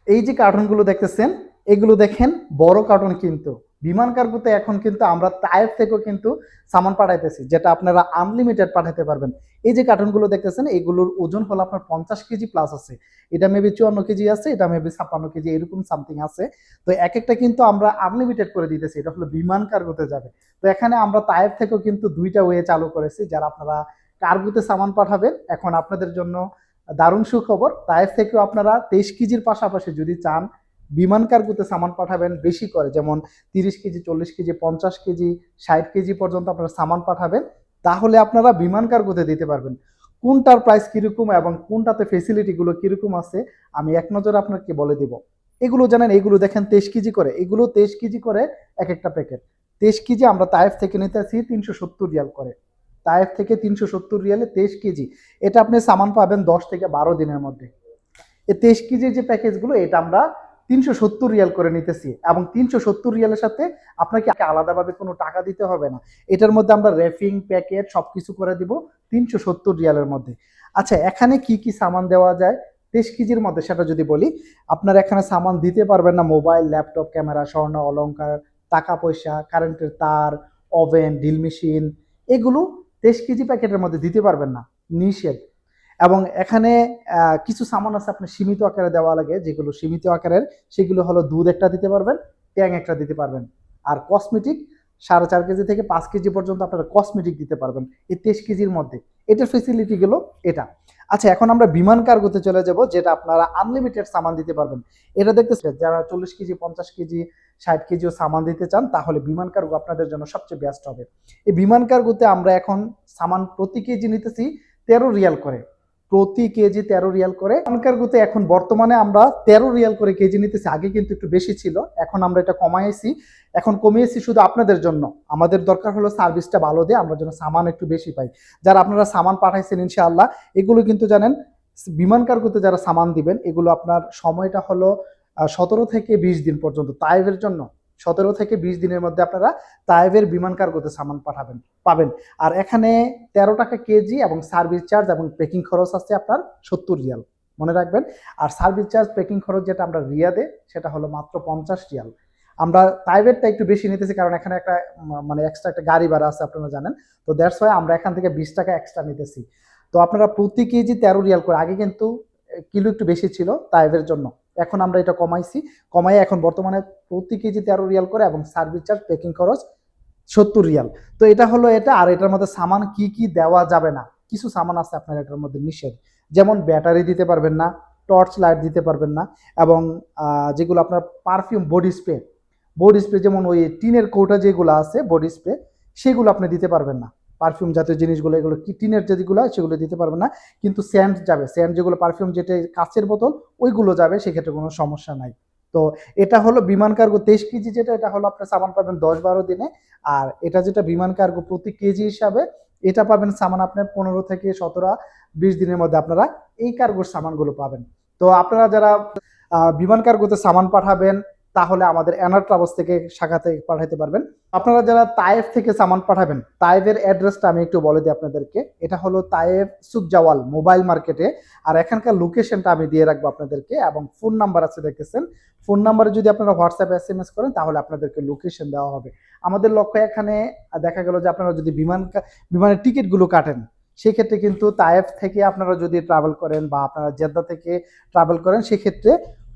এই যে কার্টুনগুলো দেখতেছেন, এগুলো দেখেন বড় কার্টুন কিন্তু বিমান কার্গোতে এখন কিন্তু আমরা তায়েফ থেকেও কিন্তু সামান পাঠাইতেছি, যেটা আপনারা আনলিমিটেড পাঠাতে পারবেন। এই যে কার্টুনগুলো দেখতেছেন, এগুলোর ওজন হলো আপনার 50 কেজি প্লাস আছে। এটা মেবি 54 কেজি আছে, এটা মেবি 56 কেজি, এরকম সামথিং আছে। তো এক একটা কিন্তু আমরা আনলিমিটেড করে দিতেছি, এটা হলো বিমান কার্গোতে যাবে। তো এখানে আমরা তায়েফ থেকেও কিন্তু দুইটা ওয়ে চালু করেছি, যারা আপনারা কার্গোতে সামান পাঠাবেন। এখন আপনাদের জন্য দারুণ সুখবর, তায়েফ থেকেও আপনারা 23 কেজির পাশাপাশি যদি চান বিমান কার্গোতে সামান পাঠাবেন বেশি করে, যেমন 30 কেজি, 40 কেজি, 50 কেজি, 60 কেজি পর্যন্ত আপনারা সামান পাঠাবেন, তাহলে আপনারা বিমান কার্গোতে দিতে পারবেন। কোনটার প্রাইস কিরকম এবং কোনটাতে ফেসিলিটিগুলো কিরকম আছে আমি এক নজরে আপনাকে বলে দিব। এগুলো জানেন, এগুলো দেখেন 23 কেজি করে, এগুলো 23 কেজি করে এক একটা প্যাকেট। 23 কেজি আমরা তায়েফ থেকে নিতে আসি 370 রিয়াল করে। তায়েফ থেকে 370 রিয়ালে 23 কেজি। এটা আপনি সামান পাবেন 10 থেকে 12 দিনের মধ্যে। এই 23 কেজির যে প্যাকেজগুলো, এটা আমরা 370 রিয়াল করে নিতেছি, এবং 370 রিয়ালের সাথে আপনাকে আলাদাভাবে কোনো টাকা দিতে হবে না। এটার মধ্যে আমরা র্যাপিং প্যাকেট সবকিছু করে দিব 370 রিয়ালের মধ্যে। আচ্ছা, এখানে কি কি সামান দেওয়া যায় 23 কেজির মধ্যে সেটা যদি বলি, আপনার এখানে সামান দিতে পারবেন না মোবাইল, ল্যাপটপ, ক্যামেরা, স্বর্ণ অলংকার, টাকা পয়সা, কারেন্টের তার, ওভেন, ড্রিল মেশিন, এগুলো 23 কেজি প্যাকেটের মধ্যে দিতে পারবেন না, নিষেধ। এবং এখানে কিছু সামান আছে আপনার সীমিত আকারে দেওয়া লাগে, যেগুলো সীমিত আকারের, সেগুলো হলো দুধ একটা দিতে পারবেন, ট্যাং একটা দিতে পারবেন। আর কসমেটিক 4.5 কেজি থেকে 5 কেজি পর্যন্ত আপনারা কসমেটিক দিতে পারবেন এই 23 কেজির মধ্যে। এটার ফেসিলিটি গেল এটা। আচ্ছা, এখন আমরা বিমান কার্গোতে চলে যাব, যেটা আপনারা আনলিমিটেড সামান দিতে পারবেন। এটা দেখতে যারা 40 কেজি, 50 কেজি, 60 কেজিও সামান দিতে চান, তাহলে বিমান কার্গো আপনাদের জন্য সবচেয়ে বেস্ট হবে। এই বিমান কার্গোতে আমরা এখন সামান প্রতি কেজি নিতেছি 13 রিয়াল করে। প্রতি কেজি 13 রিয়াল করে কার্গোতে এখন বর্তমানে আমরা 13 রিয়াল করে কেজি নিতেছি। আগে কিন্তু একটু বেশি ছিল, এখন আমরা এটা কমাইছি। এখন কমিয়েছি শুধু আপনাদের জন্য। আমাদের দরকার হলো সার্ভিসটা ভালো দিয়ে আমরা যেন সামান একটু বেশি পাই। যারা আপনারা সামান পাঠাইছেন ইনশাআল্লাহ, এগুলো কিন্তু জানেন বিমান কার্গোতে যারা সামান দিবেন, এগুলো আপনার সময়টা হলো 17 থেকে 20 দিন পর্যন্ত তাইফের জন্য। 17 থেকে 20 দিনের মধ্যে আপনারা তাইফের বিমান কার্গোতে সামান পাবেন। আর এখানে 13 টাকা কেজি এবং সার্ভিস চার্জ এবং প্যাকিং খরচ আছে আপনার 70 রিয়াল, মনে রাখবেন। আর সার্ভিস চার্জ প্যাকিং খরচ যেটা আমরা রিয়াদে, সেটা হলো মাত্র 50 রিয়াল। আমরা প্রাইভেটটা একটু বেশি নিতেছি, কারণ এখানে একটা মানে এক্সট্রা একটা গাড়ি ভাড়া আছে আপনারা জানেন। তো দ্যাটস ওয়াই আমরা এখান থেকে 20 টাকা এক্সট্রা নিতেছি। তো আপনারা প্রতি কেজি 13 রিয়াল করে, আগে কিন্তু কিলো একটু বেশি ছিল তাইভের জন্য, এখন আমরা এটা কমাইছি। কমাই এখন বর্তমানে প্রতি কেজি 13 রিয়াল করে, এবং সার্ভিস চার্জ প্যাকিং খরচ 70 রিয়াল। তো এটা হলো এটা। আর এটার মধ্যে সামান কি কি দেওয়া যাবে না, কিছু সামান আছে আপনার এটার মধ্যে নিষেধ। যেমন ব্যাটারি দিতে পারবেন না, টর্চ লাইট দিতে পারবেন না, এবং যেগুলো আপনার পারফিউম, বডি স্প্রে যেমন ওই টিনের কৌটা যেগুলো আছে বডি স্প্রে, সেগুলো আপনি দিতে পারবেন না। পারফিউম জাতীয় জিনিসগুলো, এগুলো কি টিনের যেগুলো সেগুলো দিতে পারবেন না। কিন্তু স্যান্ড যাবে, স্যান্ড যেগুলো পারফিউম, যেটা কাচের বোতল, ওইগুলো যাবে, সেক্ষেত্রে কোনো সমস্যা নাই। তো এটা হলো বিমান কার্গো 23 কেজি, যেটা এটা হলো আপনার সামান পাবেন 10-12 দিনে। আর এটা যেটা বিমান কার্গো প্রতি কেজি হিসাবে, এটা পাবেন সামান আপনার 15 থেকে 17-20 দিনের মধ্যে আপনারা এই কার্গোর সামানগুলো পাবেন। তো আপনারা যারা বিমান কার্গোতে সামান পাঠাবেন, তাহলে আমাদের এনার ট্রাভেলস থেকে শাখাতে পাঠাতে পারবেন। আপনারা যারা তায়েফ থেকে সামান পাঠাবেন, তায়েফের অ্যাড্রেসটা আমি একটু বলে দিই আপনাদেরকে। এটা হলো তায়েফ সুকজাওয়াল মোবাইল মার্কেটে। আর এখানকার লোকেশনটা আমি দিয়ে রাখবো আপনাদেরকে, এবং ফোন নাম্বার আছে দেখতেছেন। ফোন নাম্বারে যদি আপনারা হোয়াটসঅ্যাপে SMS করেন, তাহলে আপনাদেরকে লোকেশন দেওয়া হবে। আমাদের লক্ষ্য এখানে দেখা গেল যে আপনারা যদি বিমানের টিকিটগুলো কাটেন, সেক্ষেত্রে কিন্তু তায়েফ থেকে আপনারা যদি ট্রাভেল করেন, বা আপনারা জেদ্দা থেকে ট্রাভেল করেন, সেক্ষেত্রে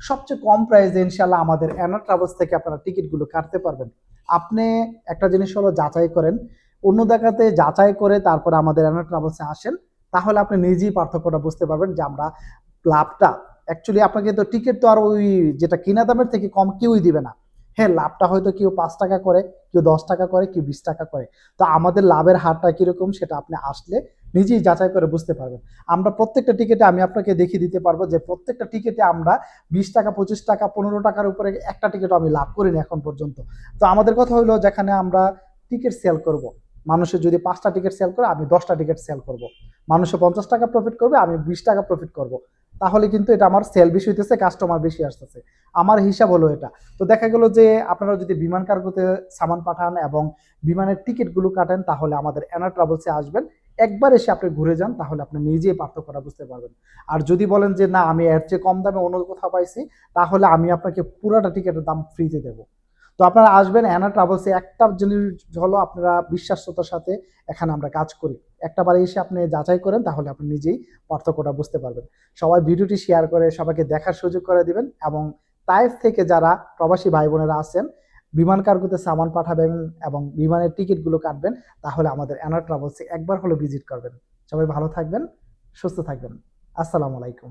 সবচেয়ে কম প্রাইসে ইনশাল্লাহ আমাদের এনার ট্রাভেলস থেকে আপনারা টিকিটগুলো কাটতে পারবেন। আপনি একটা জিনিস হলো যাচাই করেন, অন্য জায়গাতে যাচাই করে তারপরে আমাদের এনার ট্রাভেলসে আসেন, তাহলে আপনি নিজেই পার্থক্যটা বুঝতে পারবেন যে আমরা লাভটা, অ্যাকচুয়ালি আপনাকে তো টিকিট তো আর ওই যেটা কিনা দামের থেকে কম কেউই দিবে না। হ্যাঁ, লাভটা হয়তো কেউ 5 টাকা করে, কেউ 10 টাকা করে, কেউ 20 টাকা করে। তো আমাদের লাভের হারটা কিরকম সেটা আপনি আসলে নিজেই যাচাই করে বুঝতে পারবেন। আমরা প্রত্যেকটা টিকিটে আমি আপনাকে দেখিয়ে দিতে পারবো যে প্রত্যেকটা টিকিটে আমরা 20 টাকা, 25 টাকা, 15 টাকার উপরে একটা টিকিট আমি লাভ করিনি এখন পর্যন্ত। তো আমাদের কথা হলো, যেখানে আমরা টিকিট সেল করব, মানুষের যদি 5টা টিকিট সেল করে, আমি 10টা টিকিট সেল করব। মানুষে 50 টাকা প্রফিট করবে, আমি 20 টাকা প্রফিট করব। তাহলে কিন্তু এটা আমার সেল বেশি হইতেছে, কাস্টমার বেশি আসতেছে। আমার হিসাব হলো এটা। তো দেখা গেল যে আপনারা যদি বিমান কার্গোতে সামান পাঠান এবং বিমানের টিকিটগুলো কাটেন, তাহলে আমাদের এনার ট্রাভেলসে আসবেন। একবার এসে আপনি ঘুরে যান, তাহলে আপনি নিজেই পার্থক্যটা বুঝতে পারবেন। আর যদি বলেন যে না আমি এর চেয়ে কম দামে অন্য কোথাও পাইছি, তাহলে আমি আপনাকে পুরাটা টিকেটের দাম ফ্রিতে দেবো। তো আপনারা আসবেন অ্যানা ট্রাভেলসে, একটা জিনিস হলো আপনারা বিশ্বাসতার সাথে এখানে আমরা কাজ করি। একটা বারে এসে আপনি যাচাই করেন, তাহলে আপনি নিজেই পার্থক্যটা বুঝতে পারবেন। সবাই ভিডিওটি শেয়ার করে সবাইকে দেখার সুযোগ করে দিবেন, এবং তাইফ থেকে যারা প্রবাসী ভাই বোনেরা আছেন বিমান কার্গোতে সামান পাঠাবেন এবং বিমানের টিকিটগুলো কাটবেন, তাহলে আমাদের অ্যানা ট্রাভেলসে একবার হলো ভিজিট করবেন। সবাই ভালো থাকবেন, সুস্থ থাকবেন। আসসালামু আলাইকুম।